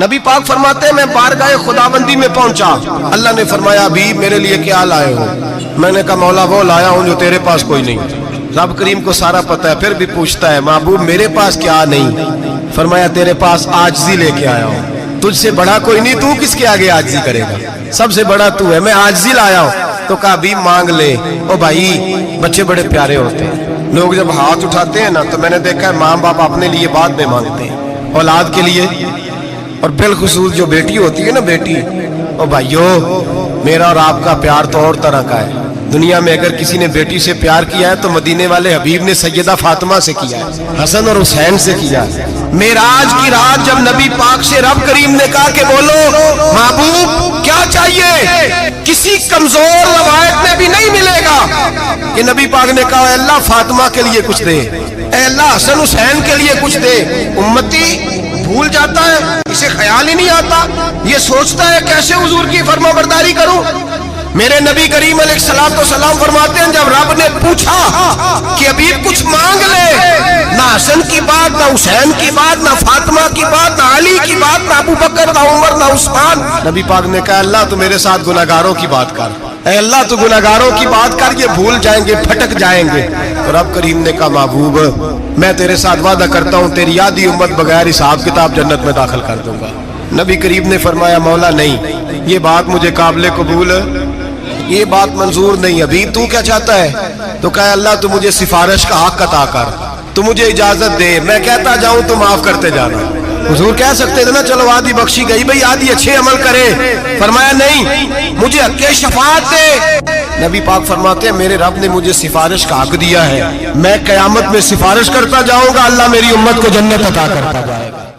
نبی پاک فرماتے ہیں میں بارگاہ خداوندی میں پہنچا، اللہ نے فرمایا ابھی میرے لیے کیا لائے ہو؟ میں نے کہا مولا وہ لایا ہوں جو تیرے پاس کوئی نہیں۔ رب کریم کو سارا پتہ ہے، پھر بھی پوچھتا ہے محبوب میرے پاس کیا نہیں؟ فرمایا تیرے پاس عاجزی لے کے آیا ہوں، تجھ سے بڑا کوئی نہیں، تو کس کے آگے عاجزی کرے گا؟ سب سے بڑا تو ہے، میں عاجزی لایا ہوں۔ تو کہا ابھی مانگ لے۔ او بھائی بچے بڑے پیارے ہوتے ہیں، لوگ جب ہاتھ اٹھاتے ہیں نا تو میں نے دیکھا ہے ماں باپ اپنے لیے بعد میں مانگتے ہیں، اولاد کے لیے، اور بالخصوص جو بیٹی ہوتی ہے نا بیٹی، او بھائیو میرا اور آپ کا پیار تو اور طرح کا ہے۔ دنیا میں اگر کسی نے بیٹی سے پیار کیا ہے تو مدینے والے حبیب نے سیدہ فاطمہ سے کیا ہے، حسن اور حسین سے کیا ہے۔ معراج کی رات جب نبی پاک سے رب کریم نے کہا کہ بولو محبوب کیا چاہیے، کسی کمزور روایت میں بھی نہیں ملے گا کہ نبی پاک نے کہا اے اللہ فاطمہ کے لیے کچھ دے، اے اللہ حسن حسین کے لیے کچھ دے۔ امتی بھول جاتا ہے، اسے خیال ہی نہیں آتا، یہ سوچتا ہے کیسے حضور کی فرما برداری کروں۔ میرے نبی کریم علیہ السلام فرماتے ہیں جب رب نے پوچھا کہ ابھی کچھ مانگ لے، نہ حسن کی بات، نہ حسین کی بات، نہ فاطمہ کی بات، نہ علی کی بات، نہ ابو بکر، نہ عمر، نہ عثمان، نبی پاک نے کہا اللہ تو میرے ساتھ گناہگاروں کی بات کر، اے اللہ تو گناہگاروں کی بات کر، یہ بھول جائیں گے، پھٹک جائیں گے۔ تو رب کریم نے کہا محبوب میں تیرے ساتھ وعدہ کرتا ہوں تیری آدھی امت بغیر حساب کتاب جنت میں داخل کر دوں گا۔ نبی کریم نے فرمایا مولا نہیں، یہ بات مجھے قابل قبول، یہ بات منظور نہیں، ابھی تو کیا چاہتا ہے؟ تو کہا اللہ تو مجھے سفارش کا حق عطا کر، تو مجھے اجازت دے، میں کہتا جاؤں تو معاف کرتے جانا۔ حضور کہہ سکتے تھے نا چلو آدھی بخشی گئی بھئی آدھی اچھے عمل کرے، فرمایا نہیں مجھے حق شفاعت دے۔ نبی پاک فرماتے ہیں میرے رب نے مجھے سفارش کا حق دیا ہے، میں قیامت میں سفارش کرتا جاؤں گا، اللہ میری امت کو جنت عطا کرتا جائے گا۔